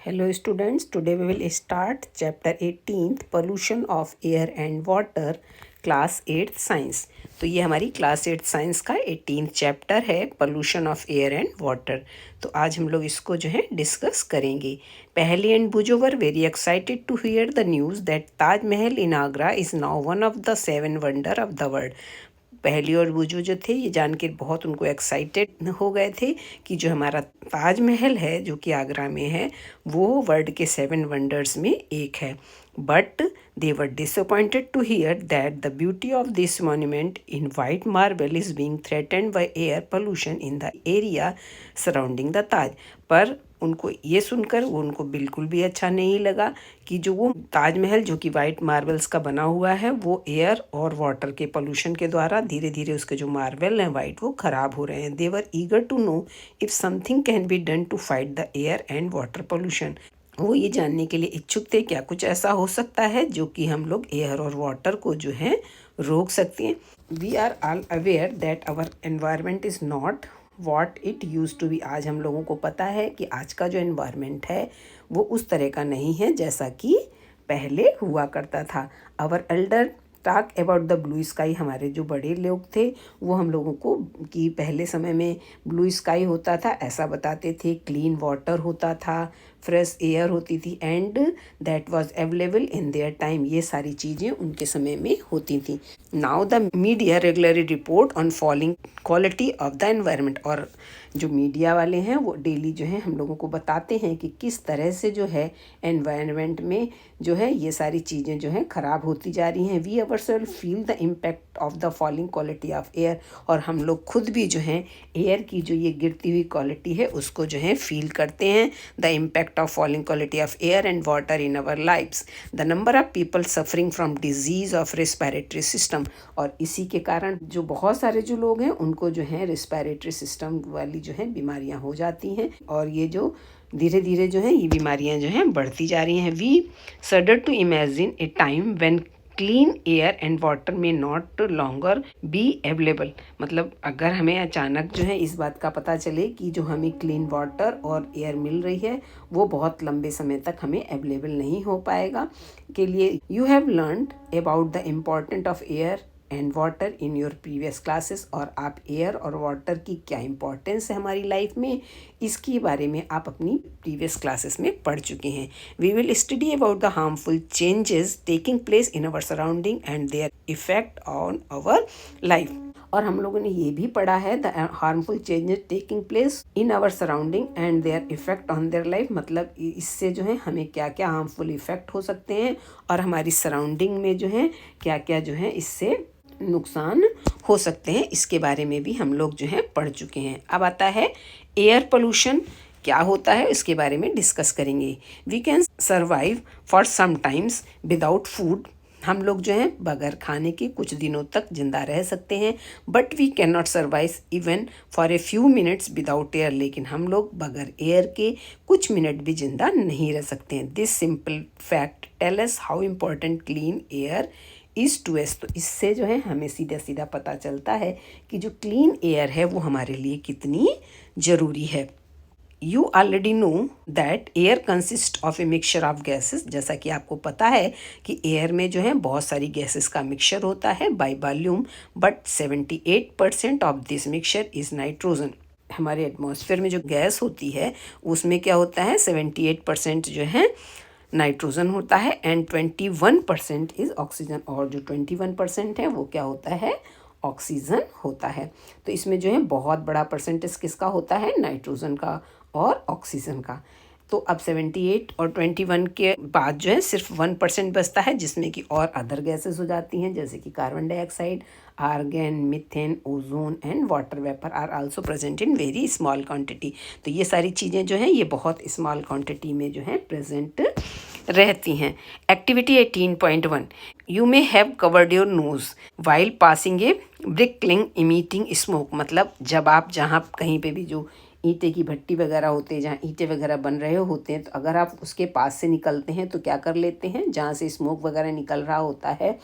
Hello students, today we will start chapter 18th pollution of air and water class 8th science। तो ये हमारी class 8 science का 18th chapter है pollution of air and water. तो आज हम लोग इसको जो है डिस्कस करेंगे। Paheli and Boojho were very excited to hear the news that Taj Mahal in Agra is now one of the 7 wonder of the world. Paheli और बुजू जो थे ये जान के बहुत उनको एक्साइटेड हो गए थे कि जो हमारा ताजमहल है जो कि आगरा में है वो वर्ल्ड के 7 वंडर्स में एक है। But they were disappointed to hear that the beauty of this monument in white marble is being threatened by air pollution in the area surrounding the Taj. पर उनको ये सुनकर वो उनको बिल्कुल भी अच्छा नहीं लगा कि जो वो ताजमहल जो कि वाइट मार्बल्स का बना हुआ है वो एयर और वाटर के पोल्यूशन के द्वारा धीरे धीरे उसके जो मार्बल हैं वाइट वो ख़राब हो रहे हैं। They were eager to know if something can be done to fight the air and water pollution. वो ये जानने के लिए इच्छुक थे क्या कुछ ऐसा हो सकता है जो कि हम लोग एयर और वाटर को जो है रोक सकते हैं। We are all aware that our environment is not what it use to be. आज हम लोगों को पता है कि आज का जो एनवायरनमेंट है वो उस तरह का नहीं है जैसा कि पहले हुआ करता था। Our elder talk about the blue sky. हमारे जो बड़े लोग थे वो हम लोगों को कि पहले समय में ब्लू स्काई होता था ऐसा बताते थे, क्लीन वाटर होता था, फ्रेश एयर होती थी and that was available in their time. ये सारी चीज़ें उनके समय में होती थी। Now the media regularly report on falling quality of the environment. और जो मीडिया वाले हैं वो डेली जो है हम लोगों को बताते हैं कि किस तरह से जो है एनवायरनमेंट में जो है ये सारी चीज़ें जो हैं ख़राब होती जा रही हैं। We ourself feel the impact of the falling quality of air. और हम लोग खुद भी जो है एयर की जो ये गिरती हुई क्वालिटी है उसको जो है फील करते हैं। The impact of falling quality of air and water in our lifes. The number of people suffering from disease of respiratory system. और इसी के कारण जो बहुत सारे जो लोग हैं उनको जो है रेस्पिरेटरी सिस्टम वाली जो है बीमारियां हो जाती हैं और ये जो धीरे धीरे जो है ये बीमारियां जो हैं बढ़ती जा रही हैं। We shudder to imagine a time when clean air and water may not longer be available. मतलब अगर हमें अचानक जो है इस बात का पता चले कि जो हमें क्लीन वाटर और एयर मिल रही है वो बहुत लंबे समय तक हमें अवेलेबल नहीं हो पाएगा के लिए you have learned about the important of air and water in your previous classes. और आप एयर और वाटर की क्या इम्पोर्टेंस है हमारी लाइफ में इसके बारे में आप अपनी प्रीवियस क्लासेस में पढ़ चुके हैं। We will study about the harmful changes taking place in our surrounding and their effect on our life. और हम लोगों ने ये भी पढ़ा है the harmful changes taking place in our surrounding and their effect on their life. मतलब इससे जो है हमें क्या क्या हार्मफुल इफेक्ट हो सकते हैं और हमारी सराउंडिंग में जो है क्या क्या जो है इससे नुकसान हो सकते हैं इसके बारे में भी हम लोग जो है पढ़ चुके हैं। अब आता है एयर पोल्यूशन क्या होता है इसके बारे में डिस्कस करेंगे। We can survive for some times without food. हम लोग जो हैं बगैर खाने के कुछ दिनों तक जिंदा रह सकते हैं। But we can not survive even for a few minutes without air. लेकिन हम लोग बगैर एयर के कुछ मिनट भी जिंदा नहीं रह सकते हैं। This simple fact tell us how important clean air is to us. तो इससे जो है हमें सीधा सीधा पता चलता है कि जो क्लीन एयर है वो हमारे लिए कितनी ज़रूरी है। You already know that air consist of a mixture of gases. जैसा कि आपको पता है कि एयर में जो है बहुत सारी गैसेस का मिक्सचर होता है by volume. But 78% of this mixture is nitrogen. हमारे एटमॉस्फेयर में जो गैस होती है उसमें क्या होता है 78% जो है नाइट्रोजन होता है एंड 21% इज़ ऑक्सीजन। और जो 21% है वो क्या होता है ऑक्सीजन होता है। तो इसमें जो है बहुत बड़ा परसेंटेज किसका होता है नाइट्रोजन का और ऑक्सीजन का। तो अब 78 और 21 के बाद जो है सिर्फ 1% बचता है जिसमें कि और अदर गैसेस हो जाती हैं जैसे कि carbon dioxide, argon, methane, ozone and water vapour are also present in very small quantity. तो ये सारी चीज़ें जो हैं ये बहुत स्मॉल क्वांटिटी में जो है प्रेजेंट रहती हैं। Activity 18.1 you may have covered your nose while passing A brick cling emitting smoke. मतलब जब आप जहाँ कहीं पे भी जो ईंटे की भट्टी वगैरह होते हैं जहाँ ईंटें वगैरह बन रहे होते हैं तो अगर आप उसके पास से निकलते हैं तो क्या कर लेते हैं जहाँ से स्मोक वगैरह निकल रहा होता है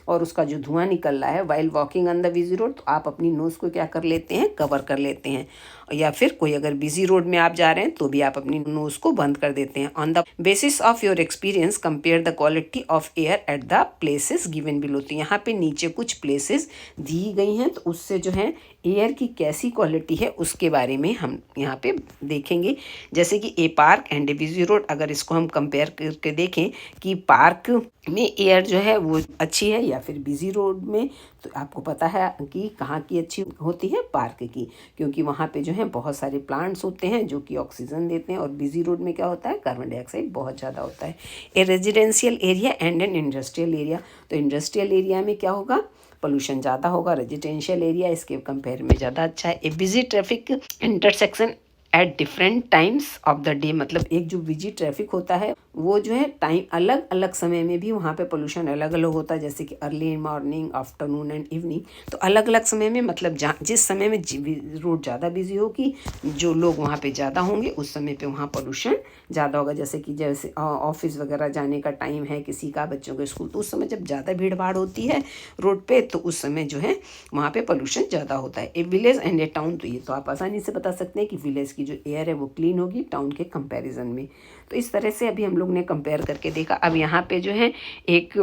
और उसका जो धुआं निकल रहा है while walking on the busy road तो आप अपनी नोज़ को क्या कर लेते हैं कवर कर लेते हैं। या फिर कोई अगर बिजी रोड में आप जा रहे हैं तो भी आप अपनी नोज को बंद कर देते हैं। On the basis of your experience compare the quality of air at the places given below. तो यहाँ पे नीचे कुछ प्लेसेस दी गई हैं, तो उससे जो है एयर की कैसी क्वालिटी है उसके बारे में हम यहाँ पे देखेंगे। जैसे कि a park and a busy road, अगर इसको हम कंपेयर करके देखें कि पार्क में एयर जो है वो अच्छी है या फिर बिजी रोड में, तो आपको पता है कि कहाँ की अच्छी होती है, पार्क की, क्योंकि वहाँ पे जो है बहुत सारे प्लांट्स होते हैं जो कि ऑक्सीजन देते हैं, और बिजी रोड में क्या होता है, कार्बन डाइऑक्साइड बहुत ज़्यादा होता है। A residential area and an industrial area, तो इंडस्ट्रियल एरिया में क्या होगा, पोल्यूशन ज़्यादा होगा। रेजिडेंशियल एरिया इसके कंपेयर में ज़्यादा अच्छा है। A busy traffic intersection at different times of the day, मतलब एक जो बिजी ट्रैफिक होता है वो जो है टाइम अलग अलग समय में भी वहाँ पे पोल्यूशन अलग अलग होता है, जैसे कि early morning, afternoon and evening. तो अलग अलग समय में, मतलब जिस समय में रोड ज़्यादा बिजी होगी, जो लोग वहाँ पे ज़्यादा होंगे, उस समय पे वहाँ पोल्यूशन ज़्यादा होगा। जैसे ऑफिस वगैरह जाने का टाइम है किसी का, बच्चों के स्कूल, तो उस समय जब ज़्यादा भीड़ भाड़ होती है रोड पे, तो उस समय जो है वहाँ पे पोल्यूशन ज़्यादा होता है। ए विलेज एंड ए टाउन, तो ये तो आप आसानी से बता सकते हैं कि विलेज की जो एयर है वो क्लीन होगी टाउन के कंपैरिजन में। तो इस तरह से अभी हम लोग ने कंपेयर करके देखा। अब यहाँ पे जो है एक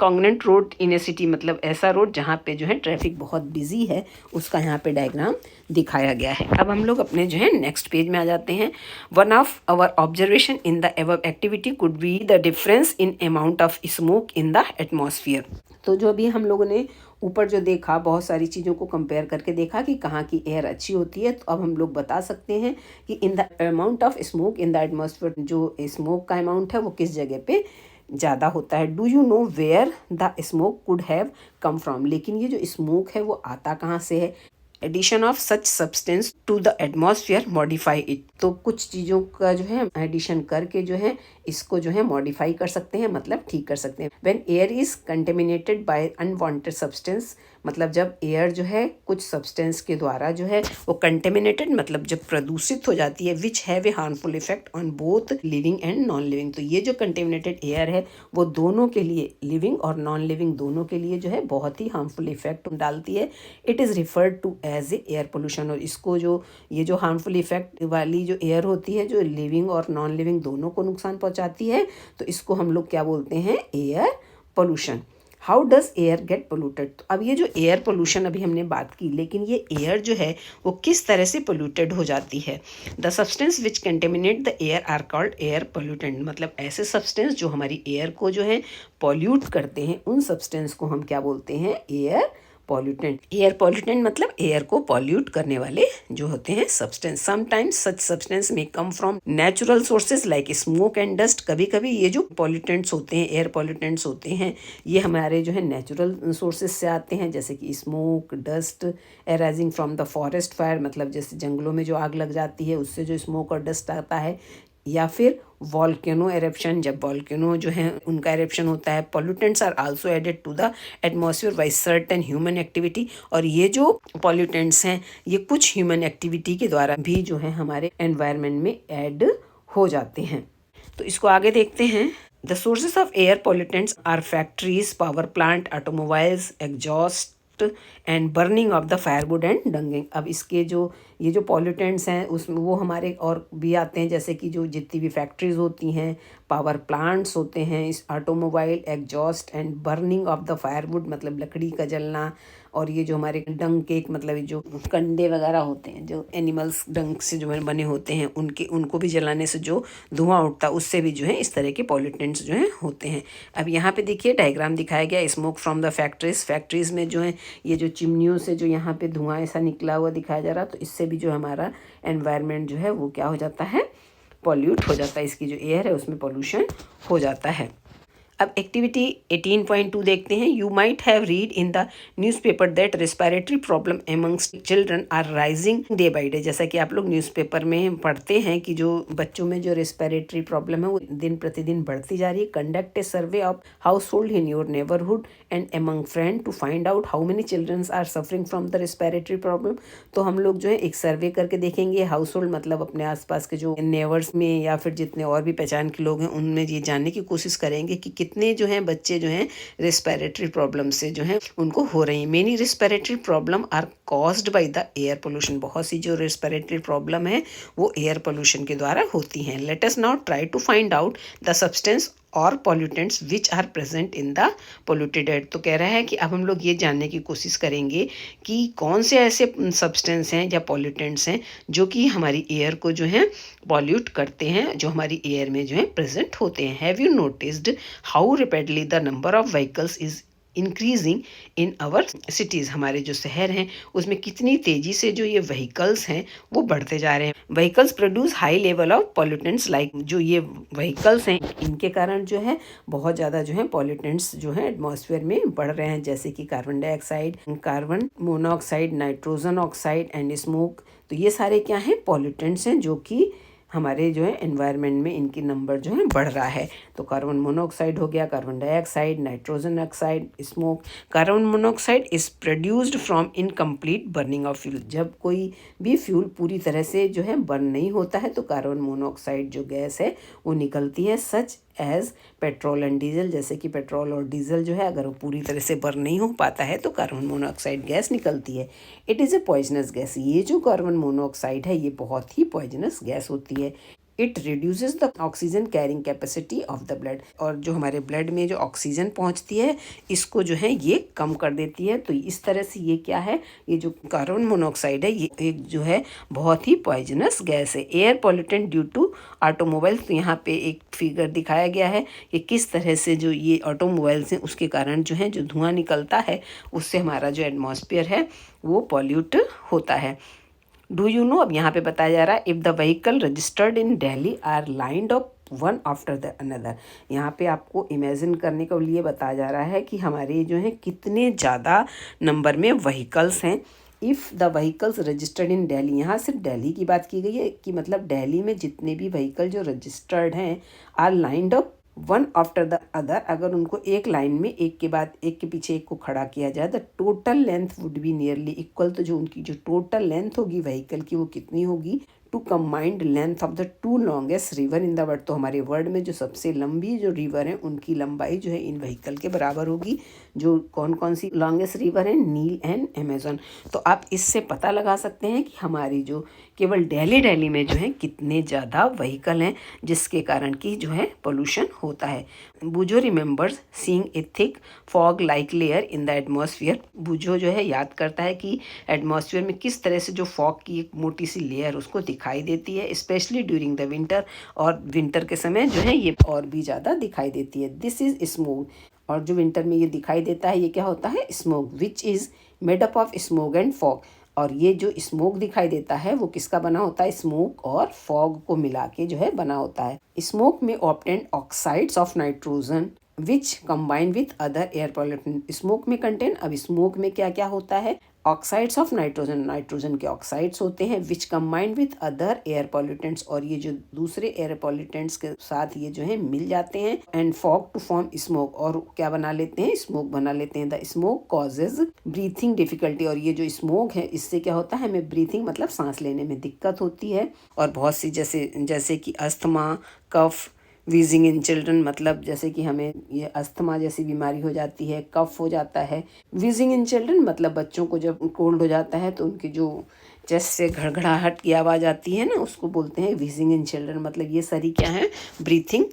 कॉन्ग्रेंट रोड इन ए सिटी, मतलब ऐसा रोड जहाँ पे जो है ट्रैफिक बहुत बिजी है, उसका यहाँ पे डायग्राम दिखाया गया है। अब हम लोग अपने जो है नेक्स्ट पेज में आ जाते हैं। One of our observation in the above activity could be the difference in amount of smoke in the atmosphere. तो जो भी हम लोगों ने ऊपर जो देखा, बहुत सारी चीज़ों को कंपेयर करके देखा कि कहाँ की एयर अच्छी होती है, तो अब हम लोग बता सकते हैं कि in the amount of smoke in the atmosphere, जो स्मोक का अमाउंट है वो किस जगह पे ज़्यादा होता है। Do you know where the smoke could have come from, लेकिन ये जो स्मोक है वो आता कहाँ से है। Addition of such substance to the atmosphere modify it, तो कुछ चीज़ों का जो है एडिशन करके जो है इसको जो है मॉडिफाई कर सकते हैं, मतलब ठीक कर सकते हैं। When air is contaminated by unwanted substance, मतलब जब एयर जो है कुछ सब्सटेंस के द्वारा जो है वो कंटेमिनेटेड, मतलब जब प्रदूषित हो जाती है, which have a harmful effect on both living and non living. तो ये जो कंटेमिनेटेड एयर है वो दोनों के लिए, लिविंग और नॉन लिविंग दोनों के लिए जो है बहुत ही हार्मफुल इफेक्ट डालती है। It is referred to as a air pollution, और इसको जो ये जो हार्मफुल इफेक्ट वाली जो एयर होती है जो लिविंग और नॉन लिविंग दोनों को नुकसान पहुंचाती है, तो इसको हम लोग क्या बोलते हैं, air pollution. How does air get polluted, तो अब ये जो एयर पोल्यूशन अभी हमने बात की, लेकिन ये एयर जो है वो किस तरह से पोल्यूटेड हो जाती है। The substance which contaminate the air are called air pollutant, मतलब ऐसे सब्सटेंस जो हमारी एयर को जो है पॉल्यूट करते हैं, उन सब्सटेंस को हम क्या बोलते हैं, एयर पॉल्यूटेंट। एयर पॉल्यूटेंट मतलब एयर को पॉल्यूट करने वाले जो होते हैं सब्सटेंस। समटाइम्स सच सब्सटेंस में come from natural sources like smoke and dust, कभी कभी ये जो पॉल्यूटेंट्स होते हैं, एयर पॉल्यूटेंट्स होते हैं, ये हमारे जो है नेचुरल सोर्सेज से आते हैं, जैसे कि smoke, dust arising from the forest fire, मतलब जैसे जंगलों में जो आग लग जाती है उससे जो स्मोक और डस्ट आता है, या फिर वॉल्केनो एरप्शन, जब वॉल्केनो जो है उनका एरप्शन होता है। Pollutants are also added to the atmosphere by certain human activity, और ये जो पॉल्यूटेंट्स हैं ये कुछ ह्यूमन एक्टिविटी के द्वारा भी जो है हमारे एनवायरनमेंट में ऐड हो जाते हैं। तो इसको आगे देखते हैं। The sources of air pollutants are factories, power plant, automobiles, exhaust and burning of the firewood and dunging. अब इसके जो ये जो पॉल्यूटेंट्स हैं उसमें वो हमारे और भी आते हैं, जैसे कि जो जितनी भी फैक्ट्रीज होती हैं, पावर प्लांट्स होते हैं, इस automobile, exhaust and burning of the firewood, मतलब लकड़ी का जलना, और ये जो हमारे डंग केक, मतलब जो कंडे वगैरह होते हैं जो एनिमल्स डंग से जो बने होते हैं, उनको भी जलाने से जो धुआं उठता है उससे भी जो है इस तरह के पॉल्यूटेंट्स जो है होते हैं। अब यहाँ पे देखिए डायग्राम दिखाया गया, स्मोक फ्रॉम द फैक्ट्रीज में जो है ये जो चिमनियों से जो यहाँ पे धुआं ऐसा निकला हुआ दिखाया जा रहा, तो इससे भी जो हमारा एनवायरनमेंट जो है वो क्या हो जाता है, पॉल्यूट हो जाता है, इसकी जो एयर है उसमें पॉल्यूशन हो जाता है। अब एक्टिविटी 18.2 देखते हैं। You might have read in the newspaper that respiratory problem amongst children are rising day by day. जैसा कि आप लोग न्यूज़पेपर में पढ़ते हैं कि जो बच्चों में जो रेस्पिरेटरी प्रॉब्लम है वो दिन प्रतिदिन बढ़ती जा रही है। Conduct a survey of household in your neighbourhood and among friend to find out how many childrens are suffering from the respiratory problem. तो हम लोग जो है एक सर्वे करके देखेंगे, हाउस होल्ड मतलब अपने आसपास के जो नेबर्स में या फिर जितने और भी पहचान के लोग हैं उनमें ये जानने की कोशिश करेंगे कि कितने जो हैं बच्चे जो हैं रेस्पिरेटरी प्रॉब्लम से जो हैं उनको हो रही हैं। Many respiratory problem are caused by the air pollution. बहुत सी जो रेस्पिरेटरी प्रॉब्लम है वो एयर पोल्यूशन के द्वारा होती हैं। Let us now try to find out the substance और pollutants which are present in the polluted air. तो कह रहा है कि अब हम लोग ये जानने की कोशिश करेंगे कि कौन से ऐसे सब्सटेंस हैं या पॉल्यूटेंट्स हैं जो कि हमारी एयर को जो है पॉल्यूट करते हैं, जो हमारी एयर में जो है प्रेजेंट होते हैं। Have you noticed how rapidly the number of vehicles is increasing in our cities. हमारे जो शहर हैं उसमें कितनी तेज़ी से जो ये व्हीकल्स हैं वो बढ़ते जा रहे हैं। Vehicles produce high level of pollutants like, जो ये व्हीकल्स हैं इनके कारण जो है बहुत ज़्यादा जो है पॉल्यूटेंट्स जो है एटमॉस्फेयर में बढ़ रहे हैं, जैसे कि carbon dioxide, carbon monoxide, nitrogen oxide and smoke. तो ये सारे क्या हैं, पॉल्यूटेंट्स हैं जो कि हमारे जो है एनवायरनमेंट में इनकी नंबर जो है बढ़ रहा है। तो कार्बन मोनोऑक्साइड हो गया, carbon dioxide, nitrogen oxide, smoke. Carbon monoxide is produced from incomplete burning of fuel. जब कोई भी फ्यूल पूरी तरह से जो है बर्न नहीं होता है तो कार्बन मोनोऑक्साइड जो गैस है वो निकलती है, such as petrol and diesel. जैसे कि पेट्रोल और डीजल जो है अगर वो पूरी तरह से बर्न नहीं हो पाता है तो कार्बन मोनोऑक्साइड गैस निकलती है। It is a poisonous gas. ये जो कार्बन मोनोऑक्साइड है ये बहुत ही पॉइजनस गैस होती है। It reduces the oxygen carrying capacity of the blood. और जो हमारे ब्लड में जो ऑक्सीजन पहुंचती है इसको जो है ये कम कर देती है। तो इस तरह से ये क्या है, ये जो कार्बन मोनोऑक्साइड है ये एक जो है बहुत ही पॉइजनस गैस है। Air pollutant due to automobiles. तो यहाँ पे एक फिगर दिखाया गया है कि किस तरह से जो ये ऑटोमोबाइल्स हैं उसके कारण जो है जो धुआं निकलता है उससे हमारा जो एटमॉस्फेयर है वो पॉल्यूट होता है। डू यू नो, अब यहाँ पे बताया जा रहा है, if the vehicle registered in Delhi are lined up one after the another. यहाँ पे आपको इमेजिन करने के लिए बताया जा रहा है कि हमारे जो है कितने ज़्यादा नंबर में व्हीकल्स हैं। If the vehicles registered in Delhi, यहाँ सिर्फ दिल्ली की बात की गई है कि मतलब दिल्ली में जितने भी व्हीकल जो रजिस्टर्ड हैं are lined up one after the other, अगर उनको एक लाइन में एक के बाद एक के पीछे एक को खड़ा किया जाए the total length would be nearly equal. तो जो उनकी जो टोटल लेंथ होगी व्हीकल की वो कितनी होगी, to combined length of the two longest river in the world. तो हमारे वर्ल्ड में जो सबसे लंबी जो रिवर है उनकी लंबाई जो है इन व्हीकल के बराबर होगी। जो कौन कौन सी लॉन्गेस्ट रिवर है, नील एंड अमेजन। तो आप इससे पता लगा सकते हैं कि हमारी जो केवल दिल्ली में जो है कितने ज़्यादा व्हीकल हैं जिसके कारण की जो है पोल्यूशन होता है। बुझो remembers seeing a thick fog like layer in the atmosphere. बुझो जो है याद करता है कि एटमॉस्फेयर में किस तरह से जो फॉग की एक मोटी सी लेयर उसको दिखाई देती है, स्पेशली ड्यूरिंग द विंटर। और विंटर के समय जो है ये और भी ज़्यादा दिखाई देती है। This is smoke. और जो विंटर में ये दिखाई देता है ये क्या होता है, smoke, which is made up of smoke and fog. और ये जो स्मोक दिखाई देता है वो किसका बना होता है, स्मोक और फॉग को मिला के जो है बना होता है। स्मोक में obtain oxides of nitrogen which combine with other air pollutant. Smoke में कंटेन, अब स्मोक में क्या क्या होता है, ऑक्साइड्स ऑफ नाइट्रोजन, नाइट्रोजन के ऑक्साइड्स होते हैं, which combined with other air pollutants, और ये जो दूसरे एयर पॉल्यूटेंट्स के साथ ये जो है मिल जाते हैं, and fog to form smoke, और क्या बना लेते हैं, स्मोक बना लेते हैं। The smoke causes breathing difficulty. और ये जो स्मोक है इससे क्या होता है, हमें ब्रीथिंग मतलब सांस लेने में दिक्कत होती है। और बहुत सी जैसे कि asthma, cough, wheezing in children, मतलब जैसे कि हमें ये अस्थमा जैसी बीमारी हो जाती है, कफ हो जाता है। वीजिंग इन चिल्ड्रन मतलब बच्चों को जब कोल्ड हो जाता है तो उनकी जो चेस्ट से घड़घड़ाहट की आवाज़ आती है ना उसको बोलते हैं वीजिंग इन चिल्ड्रन। मतलब ये सारी क्या है, ब्रीथिंग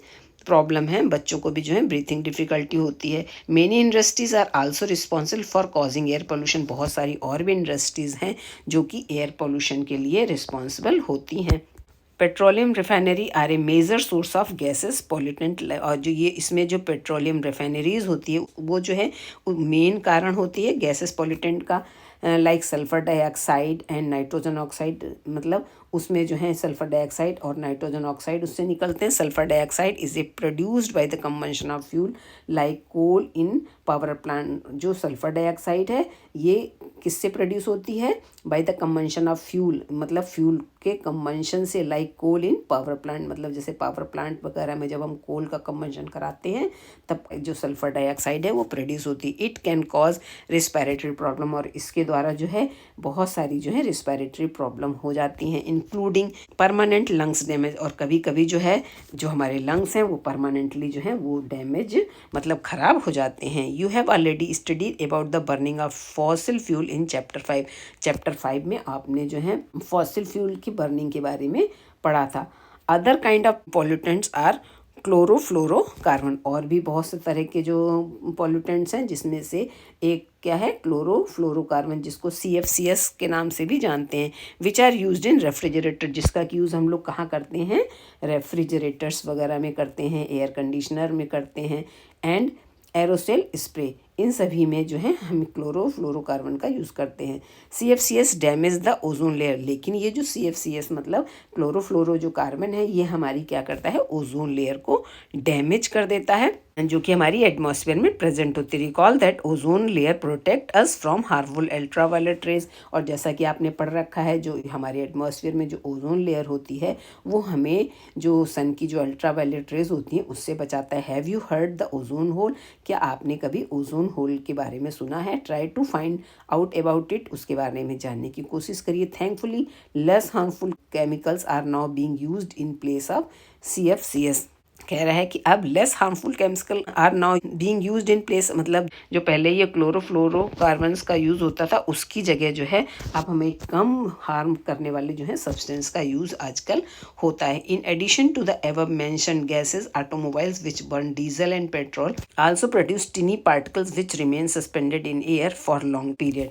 प्रॉब्लम है, बच्चों को भी जो है ब्रीथिंग डिफिकल्टी होती है। Many industries are also responsible for causing air pollution. बहुत सारी और भी इंडस्ट्रीज़ हैं जो कि एयर पोल्यूशन के लिए रिस्पॉन्सिबल होती हैं। Petroleum refinery are a major source of gases pollutant. और जो ये इसमें जो पेट्रोलियम रिफाइनरीज होती है वो जो है मेन कारण होती है गैसेस पॉल्यूटेंट का, like sulphur dioxide and nitrogen oxide. मतलब उसमें जो है सल्फर डाइऑक्साइड और नाइट्रोजन ऑक्साइड उससे निकलते हैं। Sulphur dioxide is a produced by the combustion of fuel like coal in power plant. जो सल्फर डाइऑक्साइड है ये किससे प्रोड्यूस होती है, by the combustion of fuel, मतलब फ्यूल के कंबंशन से, like coal in power plant, मतलब जैसे पावर प्लांट वगैरह में जब हम कोल का कंबंशन कराते हैं तब जो सल्फर डाइऑक्साइड है वो प्रोड्यूस होती है। It can cause respiratory problem, और इसके द्वारा जो है बहुत सारी जो है रिस्पिरेटरी प्रॉब्लम हो जाती हैं, इंक्लूडिंग परमानेंट लंग्स डैमेज, और कभी कभी जो है जो हमारे लंग्स हैं वो परमानेंटली जो है वो डैमेज मतलब ख़राब हो जाते हैं। You have already studied about the burning of fossil fuel in chapter 5। Chapter 5 में आपने जो है फॉसिल फ्यूल की बर्निंग के बारे में पढ़ा था। Other kind of pollutants are chlorofluorocarbon, और भी बहुत से तरह के जो पॉल्यूटेंट्स हैं जिसमें से एक क्या है क्लोरोफ्लोरोकार्बन, जिसको CFCS के नाम से भी जानते हैं, which are used in refrigerator, जिसका कि यूज़ हम लोग कहाँ करते हैं, रेफ्रिजरेटर्स वगैरह में करते हैं, एयर कंडीशनर में करते हैं, एंड एरोसेल स्प्रे, इन सभी में जो है हम क्लोरोफ्लोरोकार्बन का यूज़ करते हैं। CFCS damage the ozone layer, लेकिन ये जो CFCS मतलब क्लोरोफ्लोरो जो कार्बन है ये हमारी क्या करता है, ओजोन लेयर को डैमेज कर देता है जो कि हमारी एटमॉस्फेयर में प्रेजेंट होती है। Recall that ozone layer protect us from harmful ultraviolet rays, और जैसा कि आपने पढ़ रखा है जो हमारे एटमॉस्फेयर में जो ओजोन लेयर होती है वो हमें जो सन की जो अल्ट्रावायलेट रेज होती हैं उससे बचाता है। Have you heard the ozone hole, क्या आपने कभी ओजोन होल के बारे में सुना है? Try to find out about it, उसके बारे में जानने की कोशिश करिए। Thankfully less harmful chemicals are now being used in place of CFCS। कह रहा है कि अब less harmful chemical are now being used in place, मतलब जो पहले ये क्लोरोफ्लोरोकार्बन्स का यूज़ होता था उसकी जगह जो है अब हमें कम हार्म करने वाले जो है सब्सटेंस का यूज़ आजकल होता है। In addition to the above mentioned gases, automobiles which burn diesel and petrol also produce tiny particles which remain suspended in air for long period.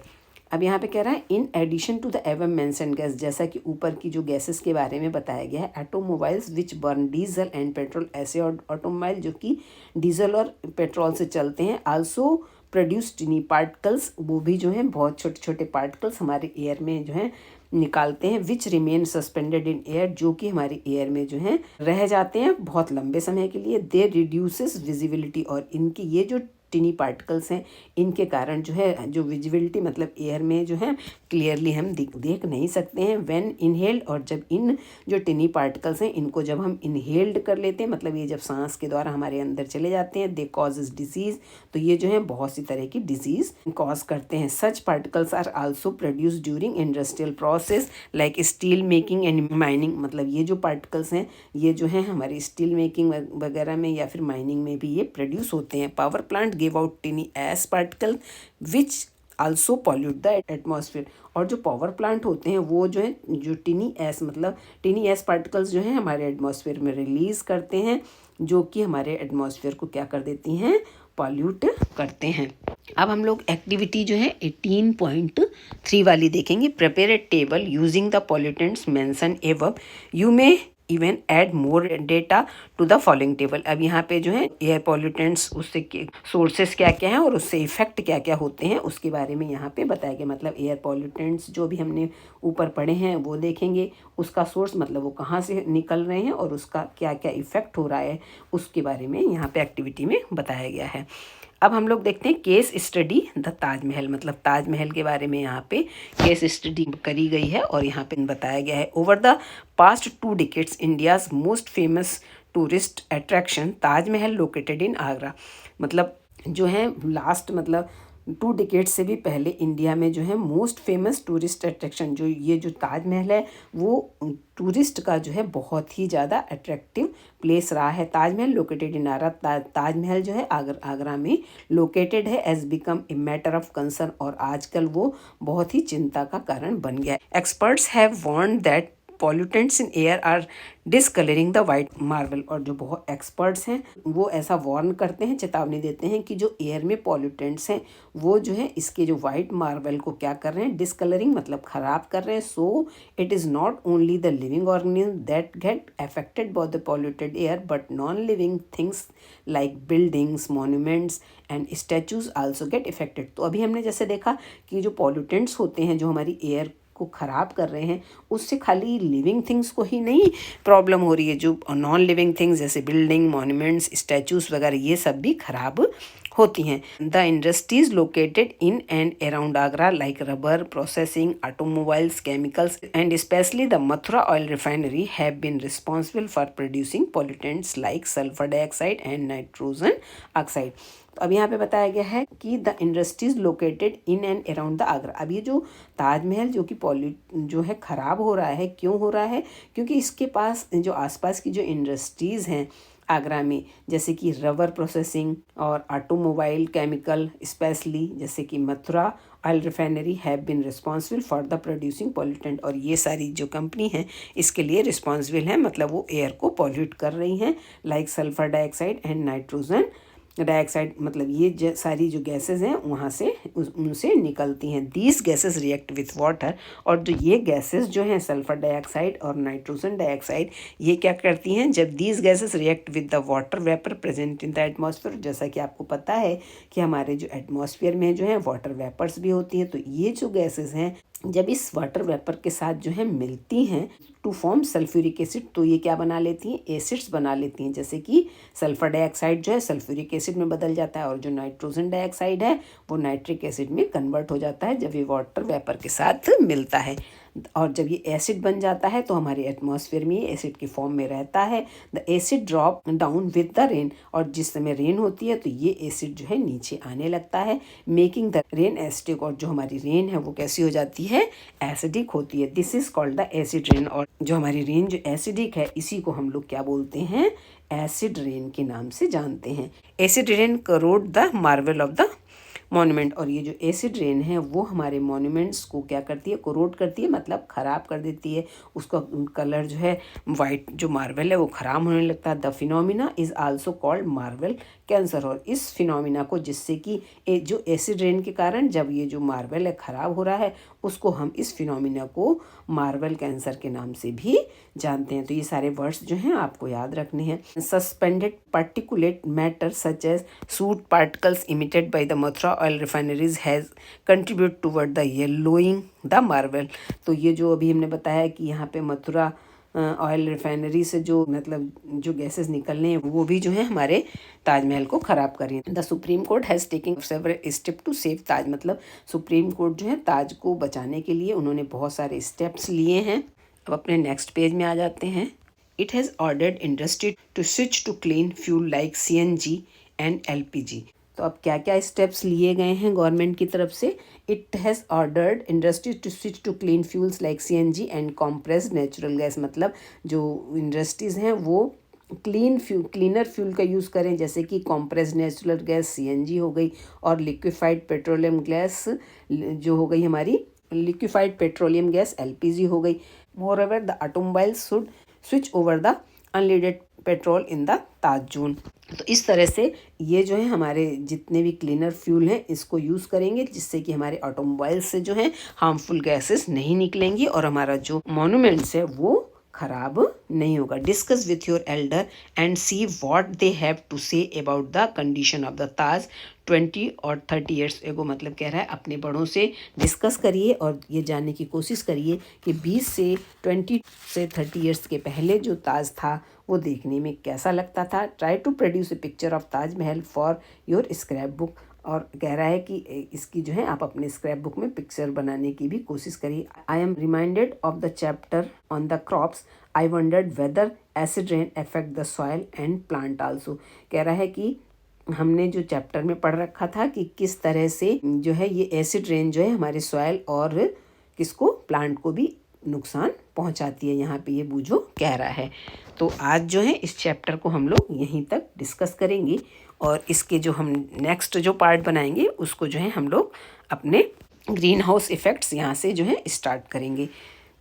अब यहाँ पे कह रहा है in addition to the ever mentioned gas, जैसा कि ऊपर की जो गैसेस के बारे में बताया गया है, automobiles which burn diesel and petrol, ऐसे ऑटोमोबाइल जो कि डीजल और पेट्रोल से चलते हैं, आल्सो प्रोड्यूस टिनी पार्टिकल्स, वो भी जो है बहुत छोटे छोटे पार्टिकल्स हमारे एयर में जो है निकालते हैं, विच रिमेन सस्पेंडेड इन एयर, जो कि हमारे एयर में जो है रह जाते हैं बहुत लंबे समय के लिए। दे रिड्यूसेस विजिबिलिटी, और इनकी ये जो टिनी पार्टिकल्स हैं इनके कारण जो है जो विजिबिलिटी मतलब एयर में जो है क्लियरली हम देख नहीं सकते हैं। व्हेन इनहेल्ड, और जब इन जो टिनी पार्टिकल्स हैं इनको जब हम इनहेल्ड कर लेते हैं, मतलब ये जब सांस के द्वारा हमारे अंदर चले जाते हैं, दे कॉजेज डिजीज़, तो ये जो है बहुत सी तरह की डिजीज़ कॉज करते हैं। Such particles are also produce during industrial process like steel making and mining, मतलब ये जो पार्टिकल्स हैं ये जो है हमारी स्टील मेकिंग वगैरह में या फिर माइनिंग में भी ये प्रोड्यूस होते हैं। Power plant give out टिनी S particle which also pollute the atmosphere, और जो पावर प्लांट होते हैं वो जो है जो टिनी एस मतलब टिनी एस पार्टिकल्स जो है हमारे एटमॉस्फेयर में रिलीज करते हैं, जो कि हमारे एटमॉस्फेयर को क्या कर देती हैं, पॉल्यूट करते हैं। अब हम लोग एक्टिविटी जो है 18.3 वाली देखेंगे। Prepare a table using the pollutants mention above, you may even add more data to the following table. अब यहाँ पे जो है एयर पॉल्यूटेंट्स उससे सोर्सेस क्या क्या हैं और उससे इफेक्ट क्या क्या होते हैं उसके बारे में यहाँ पे बताया गया। मतलब एयर पॉल्यूटेंट्स जो भी हमने ऊपर पढ़े हैं वो देखेंगे, उसका सोर्स मतलब वो कहाँ से निकल रहे हैं और उसका क्या क्या इफेक्ट हो रहा है उसके बारे में यहाँ पे एक्टिविटी में बताया गया है। अब हम लोग देखते हैं केस स्टडी द ताजमहल, मतलब ताजमहल के बारे में यहाँ पे केस स्टडी करी गई है और यहाँ पे बताया गया है। Over the past 2 decades India's most famous tourist attraction Taj Mahal located in Agra, मतलब जो है लास्ट मतलब 2 decades से भी पहले इंडिया में जो है मोस्ट फेमस टूरिस्ट अट्रैक्शन जो ये जो ताजमहल है वो टूरिस्ट का जो है बहुत ही ज़्यादा अट्रैक्टिव प्लेस रहा है। ताजमहल लोकेटेड इन आगरा, ताजमहल जो है आगरा में लोकेटेड है, as become a matter of concern, और आजकल वो बहुत ही चिंता का कारण बन गया है। Experts have warned that pollutants in air are discolouring the white marble, और जो बहुत एक्सपर्ट्स हैं वो ऐसा वार्न करते हैं, चेतावनी देते हैं कि जो एयर में पॉल्यूटेंट्स हैं वो जो है इसके जो वाइट मार्बल को क्या कर रहे हैं, डिसकलरिंग मतलब ख़राब कर रहे हैं। So it is not only the living organism that get affected by the polluted air but non living things like buildings, monuments and statues also get affected. तो अभी हमने जैसे देखा कि जो पॉल्यूटेंट्स होते हैं जो हमारी एयर को ख़राब कर रहे हैं उससे खाली लिविंग थिंग्स को ही नहीं प्रॉब्लम हो रही है, जो नॉन लिविंग थिंग्स जैसे बिल्डिंग, मॉन्यूमेंट्स, स्टैचूज़ वगैरह ये सब भी ख़राब होती हैं। The industries located in and around Agra like rubber processing, automobiles, chemicals and especially the Mathura oil refinery have been responsible for producing pollutants like sulphur dioxide and nitrogen oxide. तो अब यहाँ पे बताया गया है कि the industries located in and around the Agra. अब ये जो ताजमहल जो कि जो है ख़राब हो रहा है, क्यों हो रहा है? क्योंकि इसके पास जो आसपास की जो इंडस्ट्रीज़ हैं आगरा में, जैसे कि रबर प्रोसेसिंग और ऑटोमोबाइल केमिकल स्पेशली जैसे कि Mathura oil refinery have been responsible for the producing pollutant, और ये सारी जो कंपनी हैं इसके लिए रिस्पॉन्सिबल हैं, मतलब वो एयर को पॉल्यूट कर रही हैं like sulphur dioxide and nitrogen dioxide, मतलब ये सारी जो गैसेस हैं वहाँ से उनसे निकलती हैं। These gases react with water, और जो ये गैसेस जो हैं सल्फर डाइऑक्साइड और नाइट्रोजन डाइऑक्साइड, ये क्या करती हैं? जब these gases react with the water vapour present in the atmosphere, जैसा कि आपको पता है कि हमारे जो एटमॉस्फेयर में जो है वाटर वेपर्स भी होती हैं, तो ये जो गैसेस हैं जब इस वाटर वेपर के साथ जो है मिलती हैं टू फॉर्म सल्फ्यूरिक एसिड, तो ये क्या बना लेती हैं? एसिड्स बना लेती हैं। जैसे कि सल्फर डाइऑक्साइड जो है सल्फ्यूरिक एसिड में बदल जाता है, और जो नाइट्रोजन डाइऑक्साइड है वो नाइट्रिक एसिड में कन्वर्ट हो जाता है जब ये वाटर वेपर के साथ मिलता है। और जब ये एसिड बन जाता है तो हमारे एटमॉस्फेयर में ये एसिड की फॉर्म में रहता है। The acid drop down with the rain, और जिस समय रेन होती है तो ये एसिड जो है नीचे आने लगता है, मेकिंग द रेन एसिडिक, और जो हमारी रेन है वो कैसी हो जाती है? एसिडिक होती है। This is called the acid rain, और जो हमारी रेन जो एसिडिक है इसी को हम लोग क्या बोलते हैं? एसिड रेन के नाम से जानते हैं। Acid rain crore the Marvel of the monument, और ये जो एसिड रेन है वो हमारे मॉन्यूमेंट्स को क्या करती है? कोरोड करती है, मतलब ख़राब कर देती है। उसका कलर जो है वाइट, जो मार्बल है वो ख़राब होने लगता है। The phenomena is also called marble cancer, और इस फिनोमिना को, जिससे कि जो एसिड रेन के कारण जब ये जो मार्बल है ख़राब हो रहा है, उसको हम इस फिनोमिना को मार्बल कैंसर के नाम से भी जानते हैं। तो ये सारे वर्ड्स जो हैं आपको याद रखने हैं। Suspended particulate matter such as soot particles emitted by the Mathura oil refineries has contribute toward the yellowing the marble. तो ये जो अभी हमने बताया कि यहाँ पे मथुरा ऑयल रिफाइनरी से जो मतलब जो गैसेस निकलने हैं वो भी जो है हमारे ताजमहल को ख़राब कर रही हैं। The supreme court has taking several step to save Taj, मतलब सुप्रीम कोर्ट जो है ताज को बचाने के लिए उन्होंने बहुत सारे स्टेप्स लिए हैं। अब अपने नेक्स्ट पेज में आ जाते हैं। It has ordered industry to switch to clean fuel like CNG and LPG। तो अब क्या क्या स्टेप्स लिए गए हैं गवर्नमेंट की तरफ से? It has ordered industry to switch to clean fuels like CNG and compressed natural gas, मतलब जो इंडस्ट्रीज़ हैं वो क्लीनर फ्यूल का यूज़ करें, जैसे कि कॉम्प्रेस्ड नेचुरल गैस CNG हो गई, और लिक्विफाइड पेट्रोलियम गैस जो हो गई हमारी लिक्विफाइड पेट्रोलियम गैस LPG हो गई। Moreover the automobiles should switch over the unleaded petrol in the Taj zone. तो इस तरह से ये जो है हमारे जितने भी क्लीनर फ्यूल हैं इसको यूज़ करेंगे, जिससे कि हमारे ऑटोमोबाइल से जो है हार्मफुल गैसेस नहीं निकलेंगी और हमारा जो मॉन्यूमेंट्स है वो खराब नहीं होगा। Discuss with your elder and see what they have to say about the condition of the Taj 20 और 30 ईयर्स एगो, मतलब कह रहा है अपने बड़ों से डिस्कस करिए और ये जानने की कोशिश करिए कि 20 से 30 ईयर्स के पहले जो ताज था वो देखने में कैसा लगता था। Try to produce a picture of Taj Mahal for your scrapbook, और कह रहा है कि इसकी जो है आप अपने स्क्रैप बुक में पिक्चर बनाने की भी कोशिश करिए। I am reminded of the chapter on the crops, I wondered whether acid rain affect the soil and plant also. कह रहा है कि हमने जो चैप्टर में पढ़ रखा था कि किस तरह से जो है ये एसिड रेन जो है हमारे सॉइल और किसको, प्लांट को भी नुकसान पहुंचाती है, यहाँ पे ये बूझो कह रहा है। तो आज जो है इस चैप्टर को हम लोग यहीं तक डिस्कस करेंगे, और इसके जो हम नेक्स्ट जो पार्ट बनाएंगे उसको जो है हम लोग अपने ग्रीन हाउस इफ़ेक्ट्स यहाँ से जो है स्टार्ट करेंगे।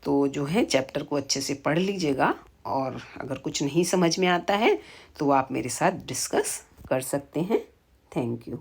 तो जो है चैप्टर को अच्छे से पढ़ लीजिएगा, और अगर कुछ नहीं समझ में आता है तो आप मेरे साथ डिस्कस कर सकते हैं। Thank you.